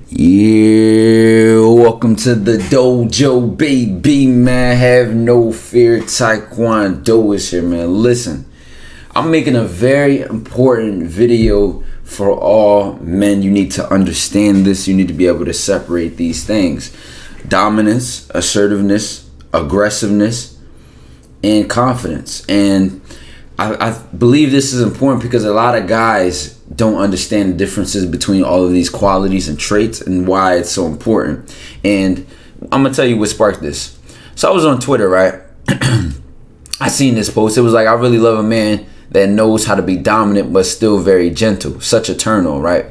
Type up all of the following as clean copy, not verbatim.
Yeah, welcome to the DOJO, baby, man. Have no fear, TyKwonDoe is here, man. Listen, I'm making a very important video for all men. You need to understand this. You need to be able to separate these things: dominance, assertiveness, aggressiveness, and confidence. And I believe this is important because a lot of guys don't understand the differences between all of these qualities and traits and why it's so important. And I'm gonna tell you what sparked this. So I was on Twitter, right? I seen this post. It was like, I really love a man that knows how to be dominant but still very gentle. Such a turn on, right?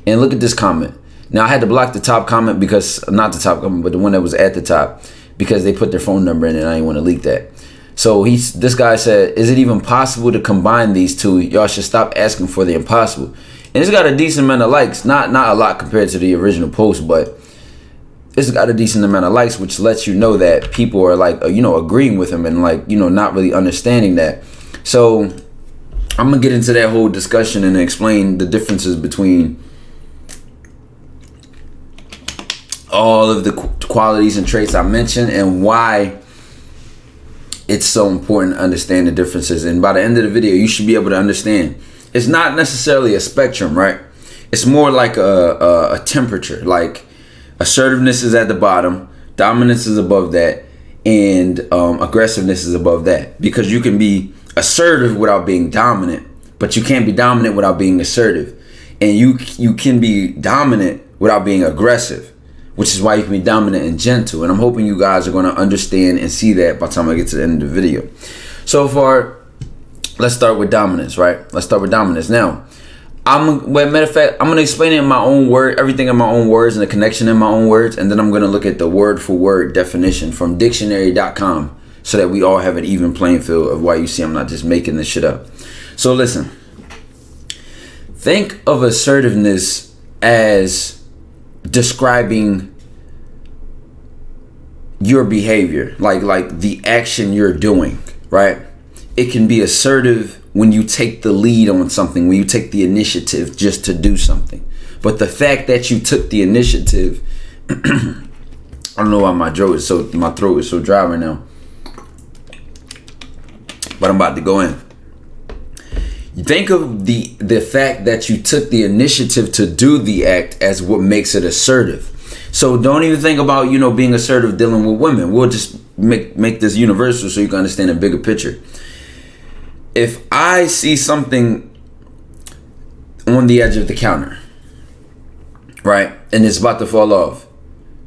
And look at this comment. Now I had to block the top comment because, not the top comment, but the one that was at the top, because they put their phone number in and I didn't want to leak that. So this guy said, is it even possible to combine these two? Y'all should stop asking for the impossible. And it's got a decent amount of likes. Not a lot compared to the original post, but it's got a decent amount of likes, which lets you know that people are like, agreeing with him and like, not really understanding that. So I'm gonna get into that whole discussion and explain the differences between all of the qualities and traits I mentioned and why it's so important to understand the differences. And by the end of the video, you should be able to understand it's not necessarily a spectrum, right? It's more like a temperature. Like assertiveness is at the bottom, dominance is above that, and aggressiveness is above that. Because you can be assertive without being dominant, but you can't be dominant without being assertive. And you can be dominant without being aggressive, which is why you can be dominant and gentle. And I'm hoping you guys are going to understand and see that by the time I get to the end of the video. So far, let's start with dominance, right? Let's start with dominance. Now, matter of fact, I'm going to explain it in my own word, everything in my own words and the connection in my own words. And then I'm going to look at the word for word definition from dictionary.com so that we all have an even playing field of why you see I'm not just making this shit up. So listen, think of assertiveness as describing your behavior, like the action you're doing, right? It can be assertive when you take the lead on something, when you take the initiative just to do something. But the fact that you took the initiative, I don't know why my throat is so dry right now, but I'm about to go in. Think of the fact that you took the initiative to do the act as what makes it assertive. So don't even think about, being assertive dealing with women. We'll just make this universal so you can understand a bigger picture. If I see something on the edge of the counter, right, and it's about to fall off,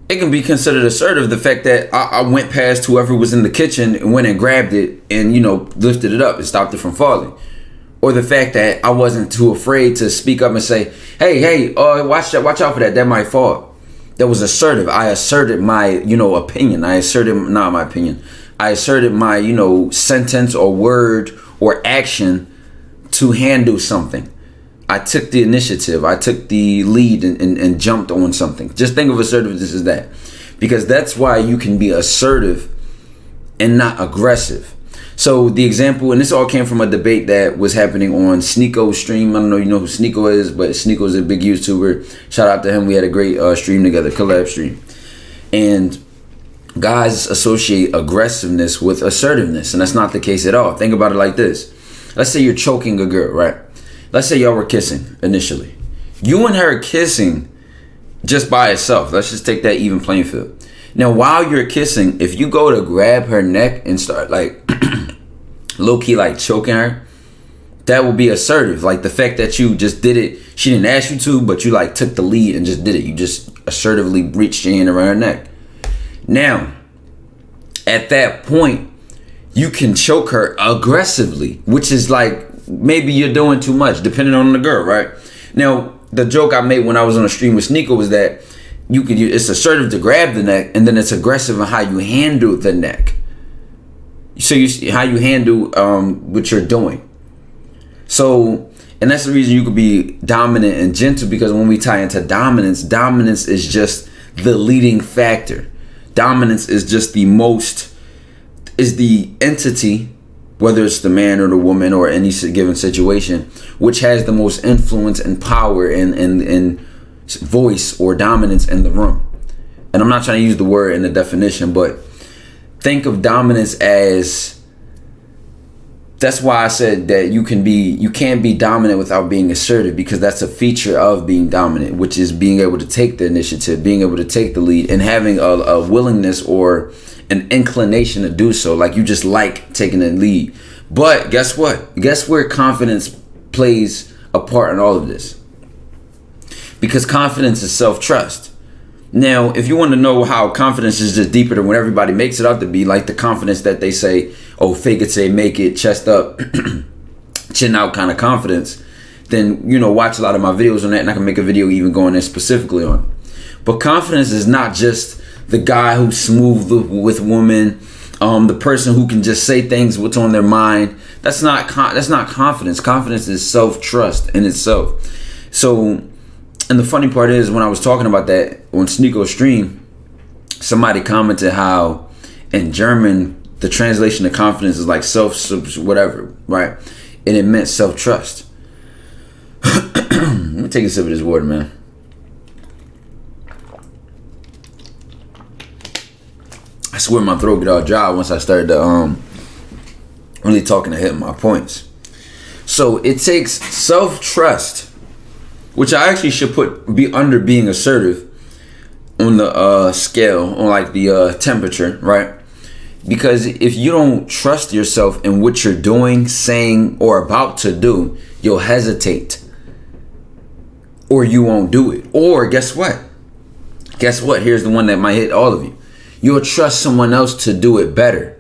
it can be considered assertive. The fact that I went past whoever was in the kitchen and went and grabbed it and, lifted it up and stopped it from falling. Or the fact that I wasn't too afraid to speak up and say, hey, watch out for that. That might fall. That was assertive. I asserted my, opinion. I asserted my, sentence or word or action to handle something. I took the initiative. I took the lead and jumped on something. Just think of assertiveness as that. Because that's why you can be assertive and not aggressive. So the example, and this all came from a debate that was happening on Sneako's stream. I don't know if you know who Sneako is, but Sneako's a big YouTuber. Shout out to him. We had a great stream together, collab stream. And guys associate aggressiveness with assertiveness, and that's not the case at all. Think about it like this. Let's say you're choking a girl, right? Let's say y'all were kissing initially. You and her kissing just by itself. Let's just take that even playing field. Now, while you're kissing, if you go to grab her neck and start like low-key like choking her, that will be assertive. Like the fact that you just did it, she didn't ask you to, but you like took the lead and just did it. You just assertively reached your hand around her neck. Now, at that point, you can choke her aggressively, which is like maybe you're doing too much, depending on the girl, right? Now, the joke I made when I was on a stream with Sneako was that it's assertive to grab the neck, and then it's aggressive in how you handle the neck. So you see how you handle what you're doing. So, and that's the reason you could be dominant and gentle, because when we tie into dominance is just the leading factor. Dominance is just the entity, whether it's the man or the woman or any given situation, which has the most influence and power and voice or dominance in the room. And I'm not trying to use the word in the definition, but think of dominance as, that's why I said that you can't be dominant without being assertive, because that's a feature of being dominant, which is being able to take the initiative, being able to take the lead, and having a willingness or an inclination to do so. Like, you just like taking the lead. But guess what? Guess where confidence plays a part in all of this? Because confidence is self-trust. Now, if you want to know how confidence is just deeper than what everybody makes it out to be, like the confidence that they say, oh, fake it, say make it, chest up, chin out kind of confidence, then, watch a lot of my videos on that, and I can make a video even going there specifically on it. But confidence is not just the guy who's smooth with women, the person who can just say things what's on their mind. That's not confidence. Confidence is self-trust in itself. So, and the funny part is, when I was talking about that on Sneako's stream, somebody commented how in German the translation of confidence is like whatever, right? And it meant self-trust. Let me take a sip of this water, man. I swear my throat get all dry once I started to really talking to hit my points. So it takes self-trust, which I actually should be under being assertive on the scale, on like the temperature, right? Because if you don't trust yourself in what you're doing, saying, or about to do, you'll hesitate, or you won't do it. Or guess what? Guess what? Here's the one that might hit all of you. You'll trust someone else to do it better.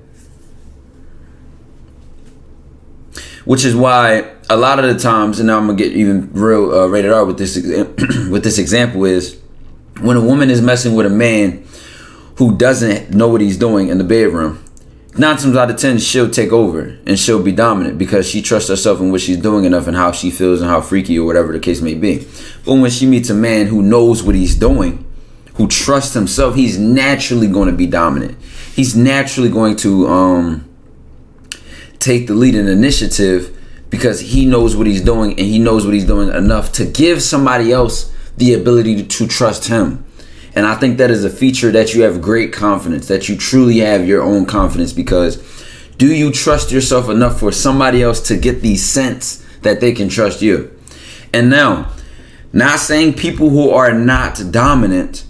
Which is why a lot of the times, and now I'm gonna get even real rated R with this with this example, is when a woman is messing with a man who doesn't know what he's doing in the bedroom, 9 times out of 10 she'll take over and she'll be dominant, because she trusts herself in what she's doing enough and how she feels and how freaky or whatever the case may be. But when she meets a man who knows what he's doing, who trusts himself, he's naturally going to be dominant. He's naturally going to take the lead and initiative, because he knows what he's doing, and he knows what he's doing enough to give somebody else the ability to trust him. And I think that is a feature that you have great confidence, that you truly have your own confidence, because do you trust yourself enough for somebody else to get the sense that they can trust you? And now, not saying people who are not dominant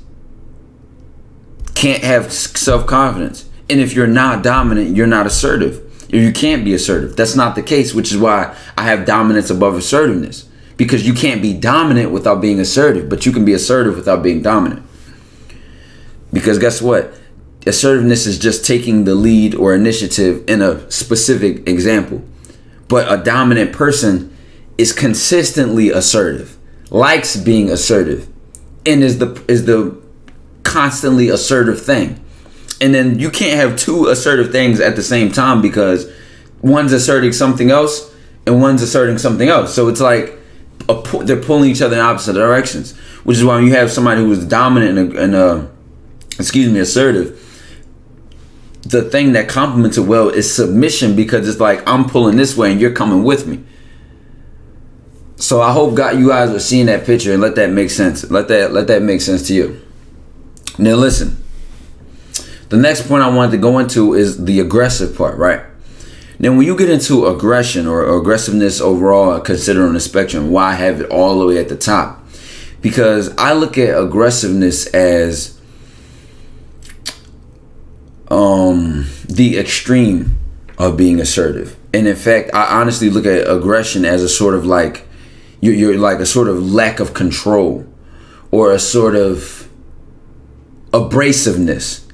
can't have self-confidence. And if you're not dominant, you're not assertive. You can't be assertive. That's not the case, which is why I have dominance above assertiveness. Because you can't be dominant without being assertive, but you can be assertive without being dominant. Because guess what? Assertiveness is just taking the lead or initiative in a specific example. But a dominant person is consistently assertive, likes being assertive, and is the constantly assertive thing. And then you can't have two assertive things at the same time, because one's asserting something else and one's asserting something else. So it's like they're pulling each other in opposite directions, which is why when you have somebody who is dominant and assertive, the thing that complements it well is submission, because it's like, I'm pulling this way and you're coming with me. So I hope you guys are seeing that picture and let that make sense. Let that make sense to you. Now listen. The next point I wanted to go into is the aggressive part, right? Now, when you get into aggression or aggressiveness overall, consider on the spectrum, why I have it all the way at the top? Because I look at aggressiveness as the extreme of being assertive. And in fact, I honestly look at aggression as a sort of like, you're like a sort of lack of control, or a sort of abrasiveness.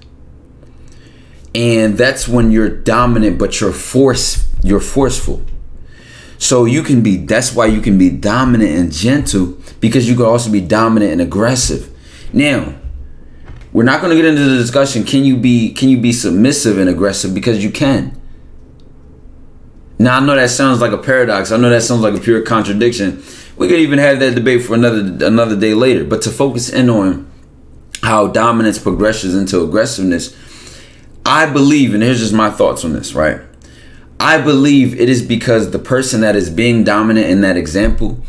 And that's when you're dominant, but you're forceful. So that's why you can be dominant and gentle, because you can also be dominant and aggressive. Now, we're not going to get into the discussion, can you be submissive and aggressive, because you can. Now, I know that sounds like a paradox. I know that sounds like a pure contradiction. We could even have that debate for another day later. But to focus in on how dominance progresses into aggressiveness, I believe, and here's just my thoughts on this, right? I believe it is because the person that is being dominant in that example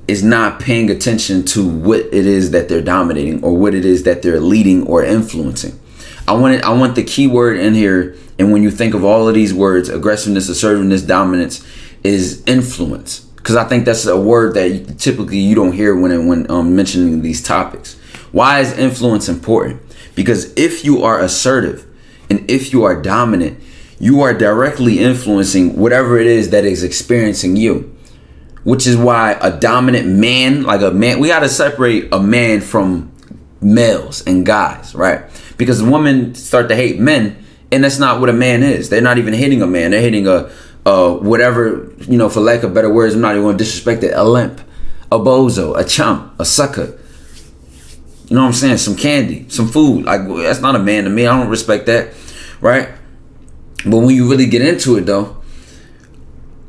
is not paying attention to what it is that they're dominating or what it is that they're leading or influencing. I want the key word in here, and when you think of all of these words, aggressiveness, assertiveness, dominance, is influence. Because I think that's a word that typically you don't hear when mentioning these topics. Why is influence important? Because if you are assertive and if you are dominant, you are directly influencing whatever it is that is experiencing you. Which is why a dominant man, like a man, we got to separate a man from males and guys, right? Because women start to hate men, and that's not what a man is. They're not even hating a man. They're hating a whatever, you know, for lack of better words, I'm not even going to disrespect it, a limp, a bozo, a chump, a sucker. You know what I'm saying? Some candy, some food. Like, that's not a man to me. I don't respect that, right? But when you really get into it, though,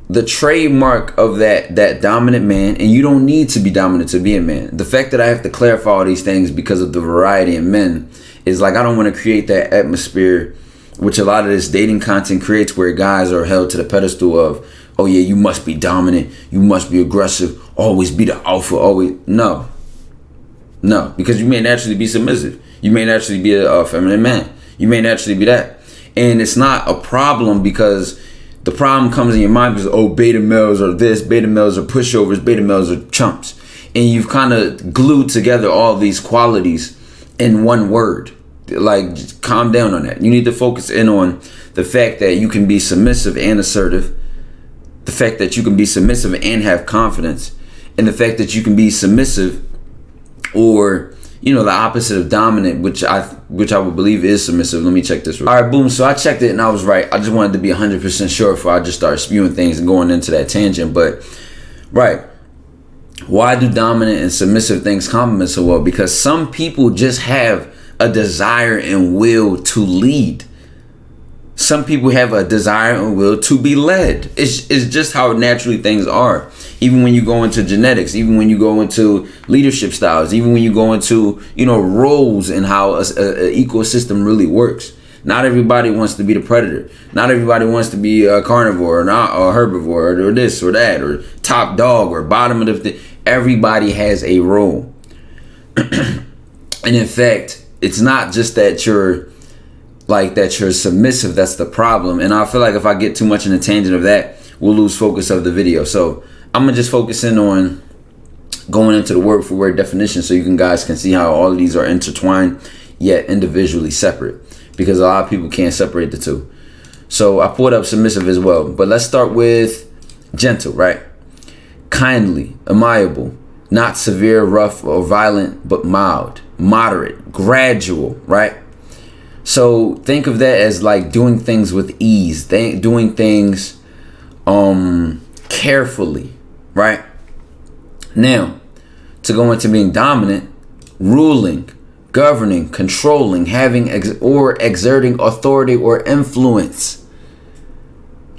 the trademark of that dominant man, and you don't need to be dominant to be a man. The fact that I have to clarify all these things because of the variety in men is like, I don't want to create that atmosphere which a lot of this dating content creates, where guys are held to the pedestal of, oh yeah, you must be dominant, you must be aggressive, always be the alpha, always. No, because you may naturally be submissive. You may naturally be a feminine man. You may naturally be that. And it's not a problem, because the problem comes in your mind because, oh, beta males are this, beta males are pushovers, beta males are chumps. And you've kind of glued together all these qualities in one word. Like, just calm down on that. You need to focus in on the fact that you can be submissive and assertive, the fact that you can be submissive and have confidence, and the fact that you can be submissive, or, you know, the opposite of dominant, which I would believe is submissive. Let me check this. All right, boom. So I checked it and I was right. I just wanted to be 100% sure before I just started spewing things and going into that tangent. But, right. Why do dominant and submissive things complement so well? Because some people just have a desire and will to lead. Some people have a desire and will to be led. It's just how naturally things are. Even when you go into genetics, even when you go into leadership styles, even when you go into, you know, roles and how an ecosystem really works. Not everybody wants to be the predator. Not everybody wants to be a carnivore or not, or herbivore, or this or that, or top dog or bottom of the. Everybody has a role. And in fact, it's not just that you're submissive that's the problem. And I feel like if I get too much in a tangent of that, we'll lose focus of the video. So I'm gonna just focus in on going into the word for word definition, so you guys can see how all of these are intertwined yet individually separate, because a lot of people can't separate the two. So I pulled up submissive as well, but let's start with gentle, right? Kindly, amiable, not severe, rough, or violent, but mild, moderate, gradual, right? So think of that as like doing things with ease, doing things carefully, right? Now, to go into being dominant, ruling, governing, controlling, having or exerting authority or influence,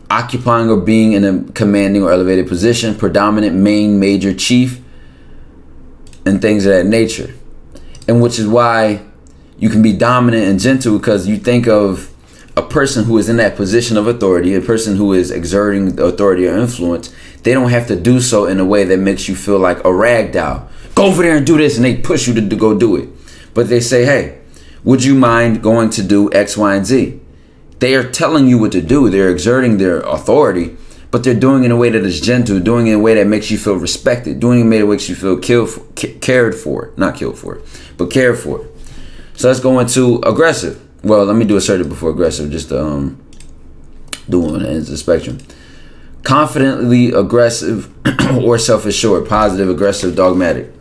occupying or being in a commanding or elevated position, predominant, main, major, chief, and things of that nature. And which is why you can be dominant and gentle, because you think of a person who is in that position of authority, a person who is exerting authority or influence. They don't have to do so in a way that makes you feel like a rag doll. Go over there and do this, and they push you to go do it. But they say, hey, would you mind going to do X, Y, and Z? They are telling you what to do. They're exerting their authority, but they're doing it in a way that is gentle, doing it in a way that makes you feel respected, doing it in a way that makes you feel cared for. Not killed for, but cared for. So let's go into aggressive. Well, let me do assertive before aggressive, just to do one ends of the spectrum. Confidently aggressive or self-assured, positive, aggressive, dogmatic.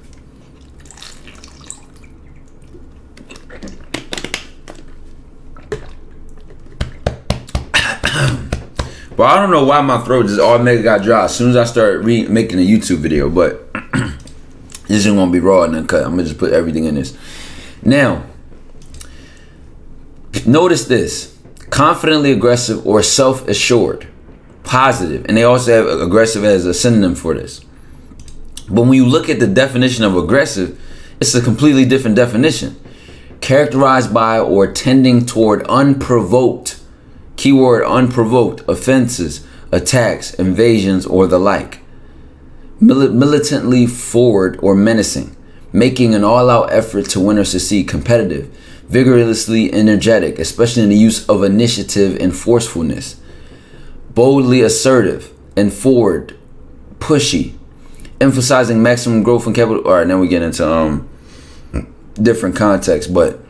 But I don't know why my throat just automatically got dry as soon as I started making a YouTube video, but this isn't gonna be raw and uncut. I'm gonna just put everything in this. Now, notice this: confidently aggressive or self-assured, positive, and they also have aggressive as a synonym for this. But when you look at the definition of aggressive, it's a completely different definition. Characterized by or tending toward unprovoked, keyword unprovoked, offenses, attacks, invasions, or the like. militantly forward or menacing, making an all-out effort to win or succeed, competitive, vigorously energetic, especially in the use of initiative and forcefulness, boldly assertive and forward, pushy, emphasizing maximum growth and capital. All right, now we get into different contexts, but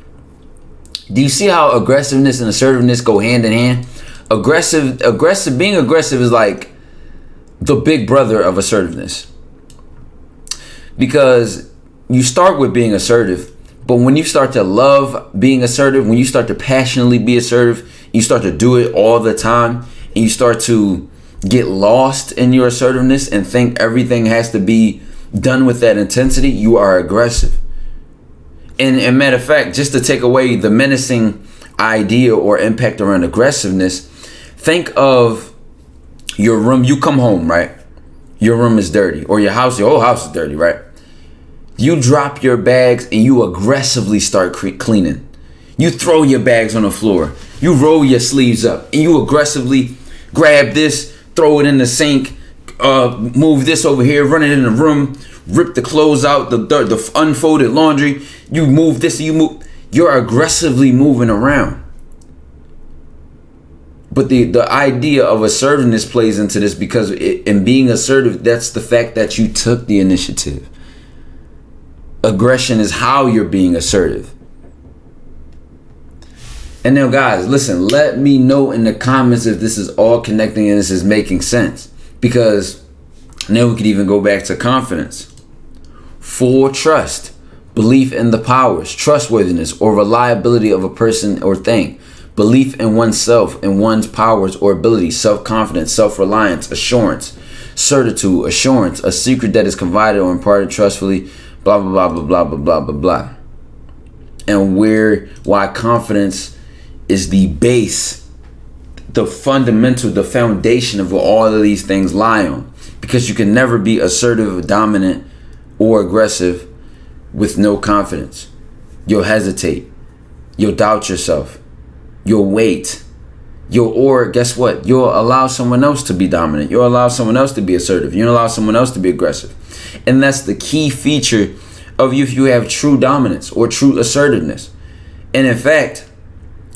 do you see how aggressiveness and assertiveness go hand in hand? Being aggressive is like the big brother of assertiveness, because you start with being assertive, but when you start to love being assertive, when you start to passionately be assertive, you start to do it all the time, and you start to get lost in your assertiveness and think everything has to be done with that intensity, you are aggressive. And matter of fact, just to take away the menacing idea or impact around aggressiveness, think of your room. You come home, right? Your room is dirty, or your whole house is dirty, right? You drop your bags and you aggressively start cleaning. You throw your bags on the floor. You roll your sleeves up and you aggressively grab this, throw it in the sink, move this over here, run it in the room, rip the clothes out, the unfolded laundry. You move this, you're aggressively moving around. But the idea of assertiveness plays into this, because in being assertive, that's the fact that you took the initiative. Aggression is how you're being assertive. And now, guys, listen, let me know in the comments if this is all connecting and this is making sense, because now we could even go back to confidence. Full trust, belief in the powers, trustworthiness, or reliability of a person or thing, belief in oneself and one's powers or abilities, self-confidence, self-reliance, assurance, certitude, assurance, a secret that is confided or imparted trustfully, blah, blah, blah, blah, blah, blah, blah, blah. And why confidence is the base, the fundamental, the foundation of what all of these things lie on. Because you can never be assertive, dominant, or aggressive with no confidence. You'll hesitate. You'll doubt yourself. You'll wait. Or guess what? You'll allow someone else to be dominant. You'll allow someone else to be assertive. You'll allow someone else to be aggressive. And that's the key feature of you if you have true dominance or true assertiveness. And in fact,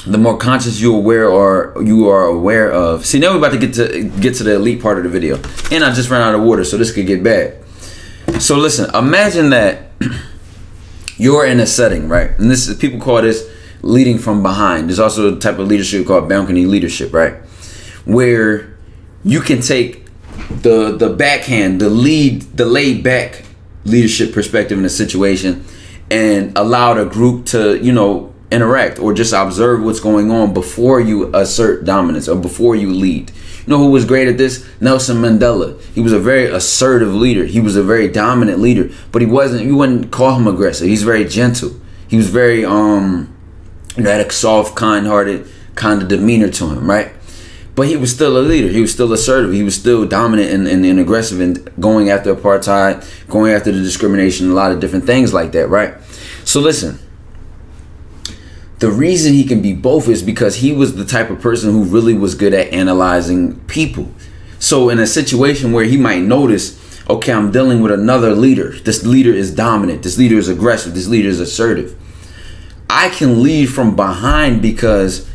the more conscious you are aware of. See, now we're about to get to the elite part of the video. And I just ran out of water, so this could get bad. So listen, imagine that you're in a setting, right? And this is, people call this leading from behind. There's also a type of leadership called balcony leadership, right? Where you can take the backhand, the laid back leadership perspective in a situation and allow the group to, interact or just observe what's going on before you assert dominance or before you lead. You know who was great at this? Nelson Mandela. He was a very assertive leader. He was a very dominant leader, but you wouldn't call him aggressive. He's very gentle. He was very, had a soft, kind-hearted kind of demeanor to him, right? But he was still a leader. He was still assertive. He was still dominant and aggressive and going after apartheid, going after the discrimination, a lot of different things like that, right? So listen, the reason he can be both is because he was the type of person who really was good at analyzing people. So in a situation where he might notice, okay, I'm dealing with another leader. This leader is dominant. This leader is aggressive. This leader is assertive. I can lead from behind because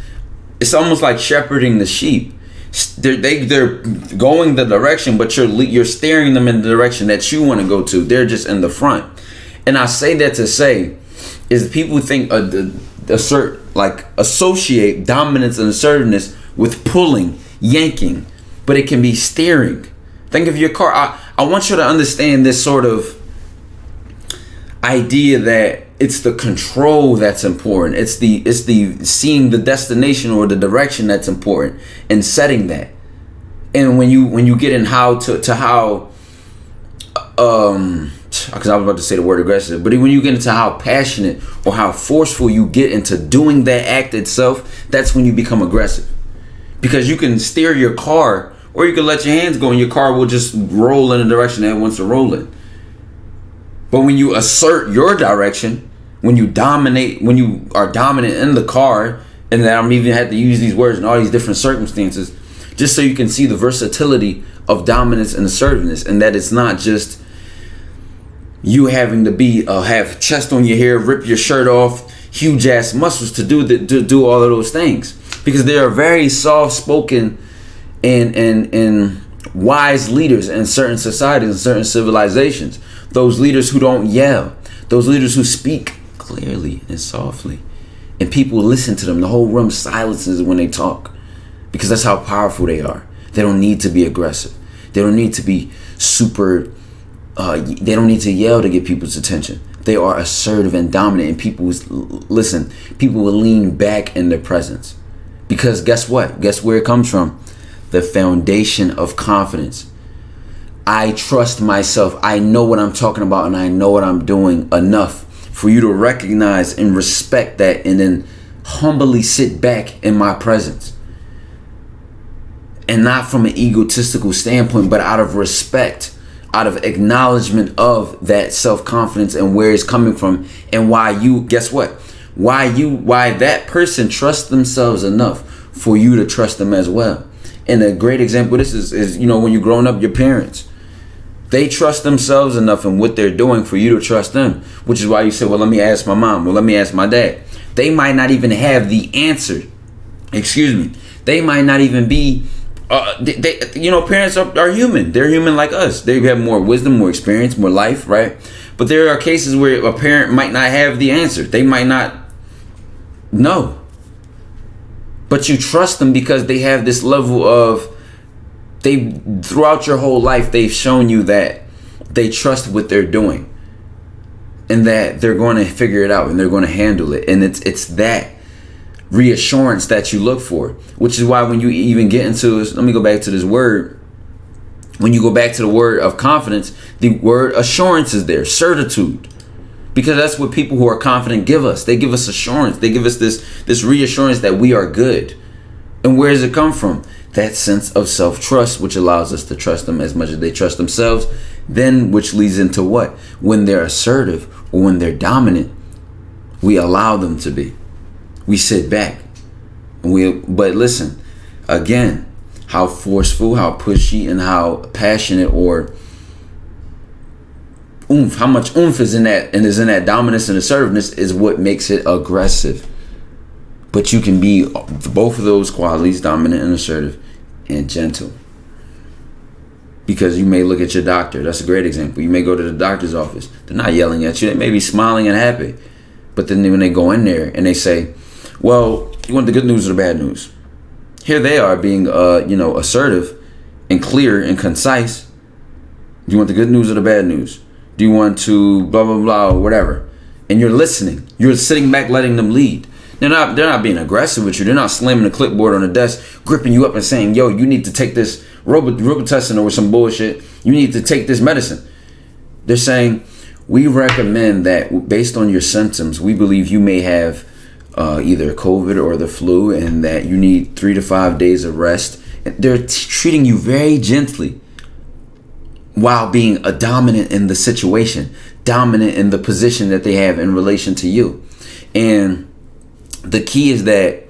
it's almost like shepherding the sheep. They're going the direction, but you're steering them in the direction that you want to go to. They're just in the front. And I say that to say is people think associate dominance and assertiveness with pulling, yanking, but it can be steering. Think of your car. I want you to understand this sort of idea that it's the control that's important. It's the seeing the destination or the direction that's important and setting that. And when you get in because I was about to say the word aggressive, but when you get into how passionate or how forceful you get into doing that act itself, that's when you become aggressive. Because you can steer your car, or you can let your hands go and your car will just roll in the direction that it wants to roll in. But when you assert your direction, when you are dominant in the car, and that I'm even had to use these words in all these different circumstances, just so you can see the versatility of dominance and assertiveness, and that it's not just you having to be have chest on your hair, rip your shirt off, huge ass muscles to do all of those things, because there are very soft spoken and wise leaders in certain societies and certain civilizations. Those leaders who don't yell, those leaders who speak clearly and softly, and people listen to them. The whole room silences when they talk, because that's how powerful they are. They don't need to be aggressive. They don't need to be super they don't need to yell to get people's attention. They are assertive and dominant, and people will lean back in their presence, because guess what? Guess where it comes from? The foundation of confidence. I trust myself. I know what I'm talking about, and I know what I'm doing enough for you to recognize and respect that, and then humbly sit back in my presence. And not from an egotistical standpoint, but out of respect, out of acknowledgement of that self-confidence and where it's coming from, and why that person trusts themselves enough for you to trust them as well. And a great example of this is when you're growing up, your parents, they trust themselves enough in what they're doing for you to trust them, which is why you say, well, let me ask my mom, well, let me ask my dad. They might not even have the answer. They might not even be parents are human. They're human like us. They have more wisdom, more experience, more life, right? But there are cases where a parent might not have the answer. They might not know. But you trust them because they have this level of, throughout your whole life, they've shown you that they trust what they're doing, and that they're going to figure it out, and they're going to handle it. And it's that reassurance that you look for, which is why when you even get into this, let me go back to this word. When you go back to the word of confidence, the word assurance is there, certitude, because that's what people who are confident give us. They give us assurance. They give us this reassurance that we are good. And where does it come from? That sense of self-trust, which allows us to trust them as much as they trust themselves. Then, which leads into what? When they're assertive or when they're dominant, we allow them to be. We sit back. But listen, again, how forceful, how pushy, and how passionate or how much oomph is in that dominance and assertiveness is what makes it aggressive. But you can be both of those qualities, dominant and assertive, and gentle. Because you may look at your doctor. That's a great example. You may go to the doctor's office. They're not yelling at you. They may be smiling and happy. But then when they go in there and they say, well, you want the good news or the bad news? Here they are being, assertive and clear and concise. Do you want the good news or the bad news? Do you want to blah, blah, blah, or whatever? And you're listening. You're sitting back, letting them lead. They're not being aggressive with you. They're not slamming the clipboard on the desk, gripping you up and saying, yo, you need to take this Robitussin or some bullshit. You need to take this medicine. They're saying, we recommend that based on your symptoms, we believe you may have either COVID or the flu, and that you need 3 to 5 days of rest. They're treating you very gently while being a dominant in the situation, dominant in the position that they have in relation to you. And the key is that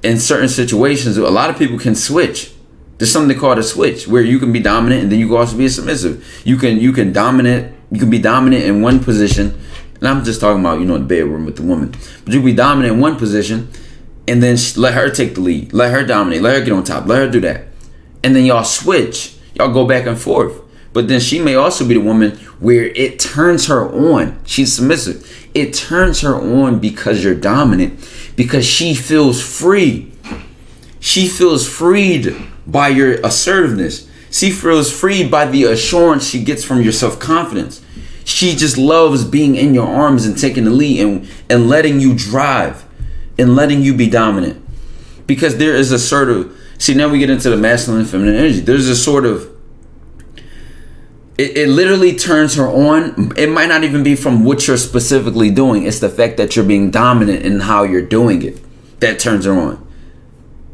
in certain situations, a lot of people can switch. There's something called a switch, where you can be dominant and then you can also be submissive. You can be dominant in one position, and I'm just talking about, in the bedroom with the woman. But you can be dominant in one position and then let her take the lead. Let her dominate. Let her get on top. Let her do that. And then y'all switch. Y'all go back and forth. But then she may also be the woman where it turns her on. She's submissive. It turns her on because you're dominant, because she feels free. She feels freed by your assertiveness. She feels freed by the assurance she gets from your self-confidence. She just loves being in your arms and taking the lead and letting you drive and letting you be dominant. Because there is a sort of, now we get into the masculine and feminine energy. There's a sort of, it literally turns her on. It might not even be from what you're specifically doing. It's the fact that you're being dominant in how you're doing it that turns her on.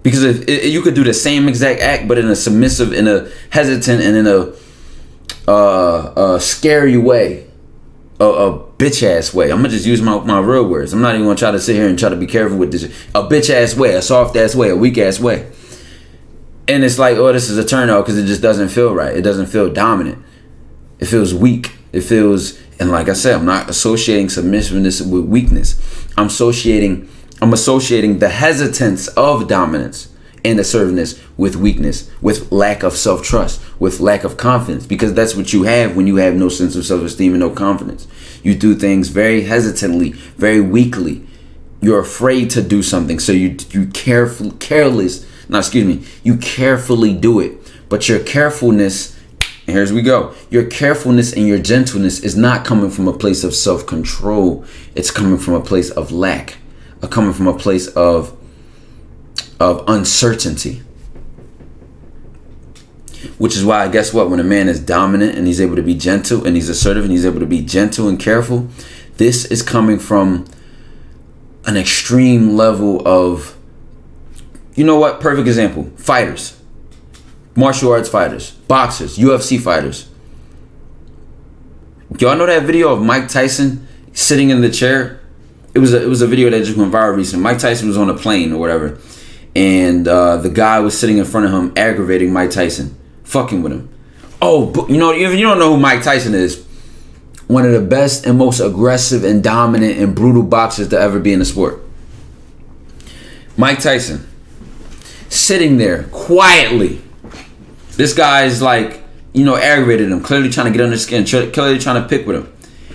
Because if you could do the same exact act, but in a submissive, in a hesitant, and in a scary way, a bitch ass way. I'm gonna just use my real words. I'm not even gonna try to sit here and try to be careful with this. A bitch ass way, a soft ass way, a weak ass way. And it's like, oh, this is a turn off because it just doesn't feel right. It doesn't feel dominant. It feels weak. It feels, and like I said, I'm not associating submissiveness with weakness. I'm associating the hesitance of dominance and assertiveness with weakness, with lack of self-trust, with lack of confidence, because that's what you have when you have no sense of self-esteem and no confidence. You do things very hesitantly, very weakly. You're afraid to do something, so you carefully do it. But your carefulness, and here's we go, your carefulness and your gentleness is not coming from a place of self-control. It's coming from a place of lack, coming from a place of uncertainty. Which is why, guess what, when a man is dominant and he's able to be gentle and he's assertive and he's able to be gentle and careful, this is coming from an extreme level of, you know what, perfect example, fighters, martial arts fighters, boxers, UFC fighters. Y'all know that video of Mike Tyson sitting in the chair? It was a video that just went viral recently. Mike Tyson was on a plane or whatever, and the guy was sitting in front of him, aggravating Mike Tyson, fucking with him. Oh, but you know, if you don't know who Mike Tyson is, one of the best and most aggressive and dominant and brutal boxers to ever be in the sport. Mike Tyson, sitting there quietly. This guy's like, you know, aggravated him, clearly trying to get under his skin, clearly trying to pick with him.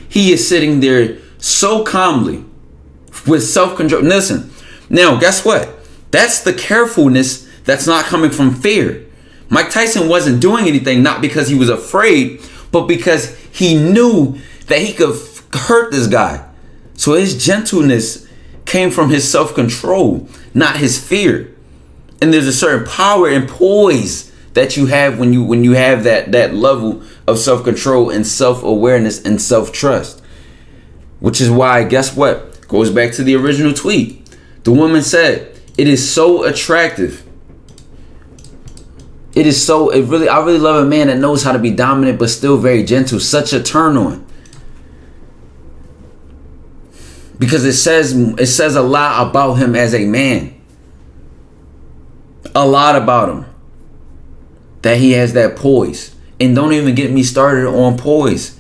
He is sitting there so calmly, with self-control. Listen, now guess what? That's the carefulness that's not coming from fear. Mike Tyson wasn't doing anything, not because he was afraid, but because he knew that he could hurt this guy. So his gentleness came from his self-control, not his fear. And there's a certain power and poise that you have when you have that level of self-control and self-awareness and self-trust. Which is why, guess what? Goes back to the original tweet. The woman said, it is so attractive. I really love a man that knows how to be dominant but still very gentle. Such a turn on. Because it says a lot about him as a man. A lot about him. That he has that poise. And don't even get me started on poise.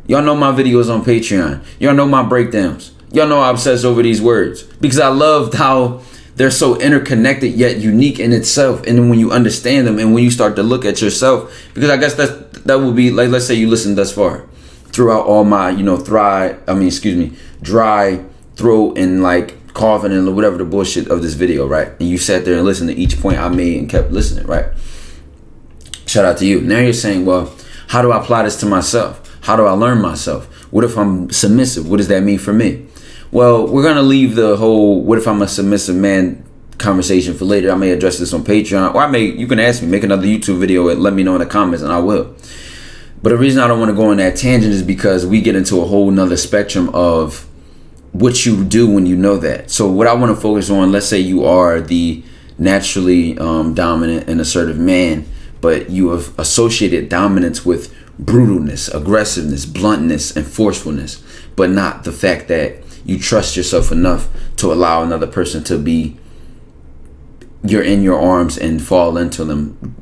Y'all know my videos on Patreon. Y'all know my breakdowns. Y'all know I obsess over these words. Because I loved how they're so interconnected yet unique in itself. And then when you understand them and when you start to look at yourself, because I guess that would be like, let's say you listened thus far throughout all my, dry throat and like coughing and whatever the bullshit of this video, right? And you sat there and listened to each point I made and kept listening, right? Shout out to you. Now you're saying, well, how do I apply this to myself? How do I learn myself? What if I'm submissive? What does that mean for me? Well, we're going to leave the whole what if I'm a submissive man conversation for later. I may address this on Patreon, or you can ask me, make another YouTube video and let me know in the comments, and I will. But the reason I don't want to go on that tangent is because we get into a whole nother spectrum of what you do when you know that. So what I want to focus on, let's say you are the naturally dominant and assertive man, but you have associated dominance with brutalness, aggressiveness, bluntness, and forcefulness, but not the fact that you trust yourself enough to allow another person to be you're in your arms and fall into them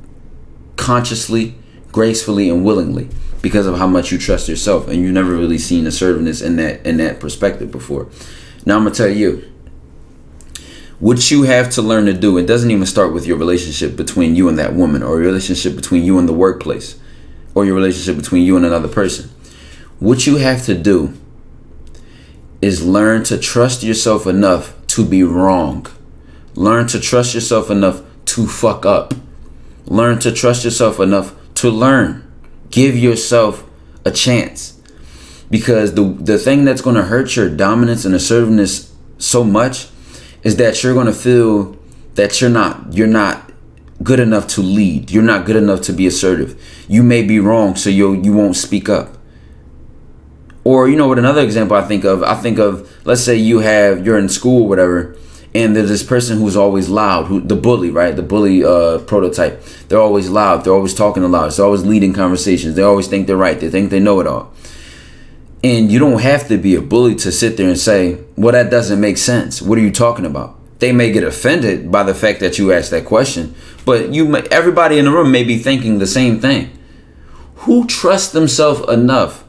consciously, gracefully, and willingly because of how much you trust yourself. And you've never really seen assertiveness in that perspective before. Now I'm gonna tell you what you have to learn to do. It doesn't even start with your relationship between you and that woman, or your relationship between you and the workplace, or your relationship between you and another person. What you have to do is learn to trust yourself enough to be wrong. Learn to trust yourself enough to fuck up. Learn to trust yourself enough to learn. Give yourself a chance. Because the thing that's going to hurt your dominance and assertiveness so much is that you're going to feel that you're not good enough to lead. You're not good enough to be assertive. You may be wrong, so you won't speak up. Or, you know what, another example I think of, let's say you're in school or whatever, and there's this person who's always loud, the bully, right? The bully prototype. They're always loud. They're always talking aloud. They're always leading conversations. They always think they're right. They think they know it all. And you don't have to be a bully to sit there and say, well, that doesn't make sense. What are you talking about? they may get offended by the fact that you asked that question, but everybody in the room may be thinking the same thing. Who trusts themselves enough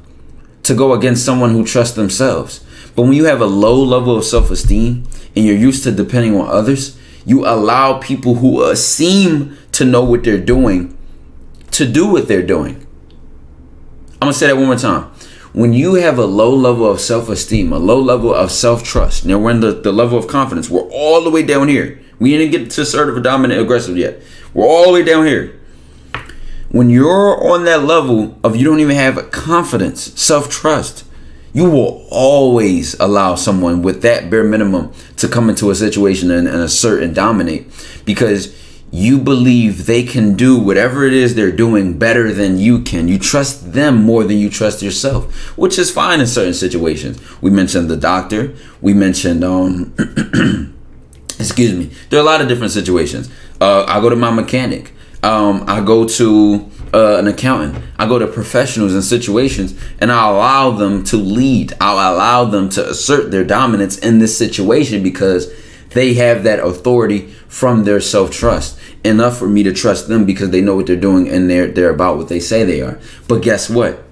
to go against someone who trusts themselves? But when you have a low level of self-esteem and you're used to depending on others, you allow people who seem to know what they're doing to do what they're doing. I'm gonna say that one more time. When you have a low level of self-esteem, a low level of self-trust, we're in the level of confidence. We're all the way down here. We didn't get to assertive, dominant, aggressive yet. We're all the way down here. When you're on that level of you don't even have confidence, self-trust, you will always allow someone with that bare minimum to come into a situation and assert and dominate, because you believe they can do whatever it is they're doing better than you can. You trust them more than you trust yourself, which is fine in certain situations. We mentioned the doctor. We mentioned, excuse me. There are a lot of different situations. I go to my mechanic. I go to an accountant. I go to professionals in situations, and I allow them to lead. I'll allow them to assert their dominance in this situation because they have that authority from their self-trust, enough for me to trust them because they know what they're doing and they're about what they say they are. But guess what?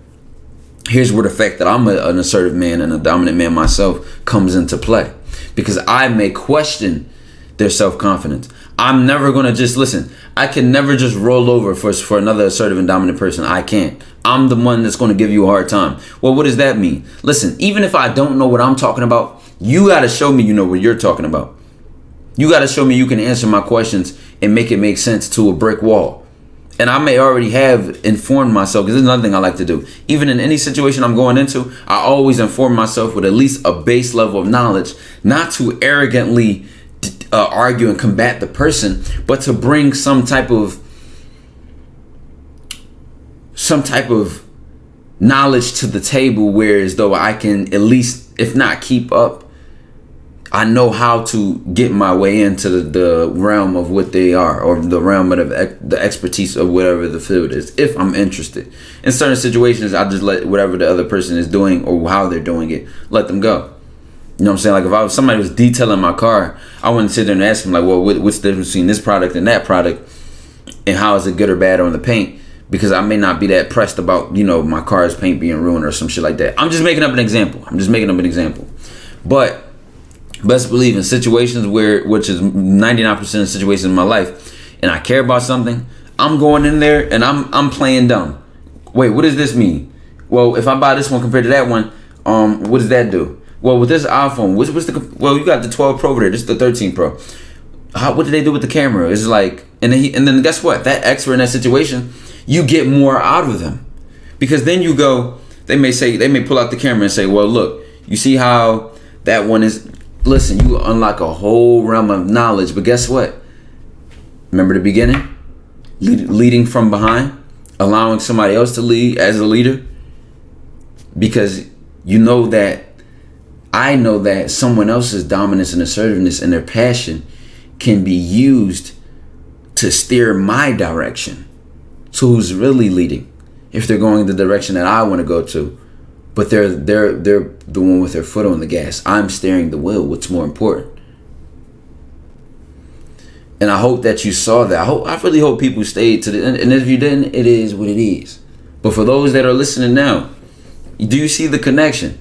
Here's where the fact that I'm an assertive man and a dominant man myself comes into play, because I may question their self-confidence. I'm never going to just listen. I can never just roll over for another assertive and dominant person. I can't. I'm the one that's going to give you a hard time. Well, what does that mean? Listen, even if I don't know what I'm talking about, you got to show me you know what you're talking about. You got to show me you can answer my questions and make it make sense to a brick wall. And I may already have informed myself, because there's another thing I like to do. Even in any situation I'm going into, I always inform myself with at least a base level of knowledge, not to arrogantly argue and combat the person, but to bring some type of knowledge to the table, whereas though I can at least, if not keep up, I know how to get my way into the realm of what they are, or the realm of the expertise of whatever the field is, if I'm interested. In certain situations, I just let whatever the other person is doing or how they're doing it, let them go. You know what I'm saying? Like if somebody was detailing my car, I wouldn't sit there and ask them like, well, what's the difference between this product and that product, and how is it good or bad on the paint? Because I may not be that pressed about, my car's paint being ruined or some shit like that. I'm just making up an example. But best believe in situations which is 99% of situations in my life, and I care about something, I'm going in there and I'm playing dumb. Wait, what does this mean? Well, if I buy this one compared to that one, what does that do? Well, with this iPhone, you got the 12 Pro over there. This is the 13 Pro. What did they do with the camera? It's like, and then guess what? That expert in that situation, you get more out of them, because then you go. They may pull out the camera and say, well, look, you see how that one is. Listen, you unlock a whole realm of knowledge, but guess what? Remember the beginning? Leading from behind, allowing somebody else to lead as a leader, because I know that someone else's dominance and assertiveness and their passion can be used to steer my direction. So who's really leading? If they're going the direction that I want to go to, but they're the one with their foot on the gas. I'm steering the wheel. What's more important? And I hope that you saw that. I really hope people stayed to the end. And if you didn't, it is what it is. But for those that are listening now, do you see the connection?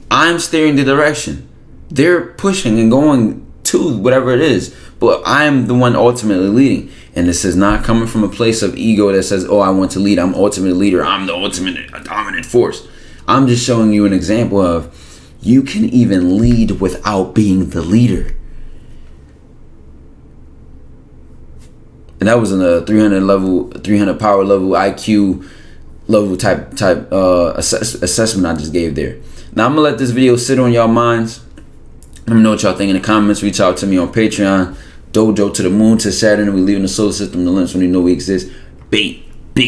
I'm steering the direction. They're pushing and going to whatever it is, but I'm the one ultimately leading. And this is not coming from a place of ego that says, oh, I want to lead. I'm ultimate leader. I'm the ultimate dominant force. I'm just showing you an example of you can even lead without being the leader. And that was in a 300 power level, IQ level type assessment I just gave there. Now I'm gonna let this video sit on y'all minds. Let me know what y'all think in the comments. Reach out to me on Patreon. DOJO to the moon to Saturn. We leaving the solar system, the limits when you know we exist. Bait.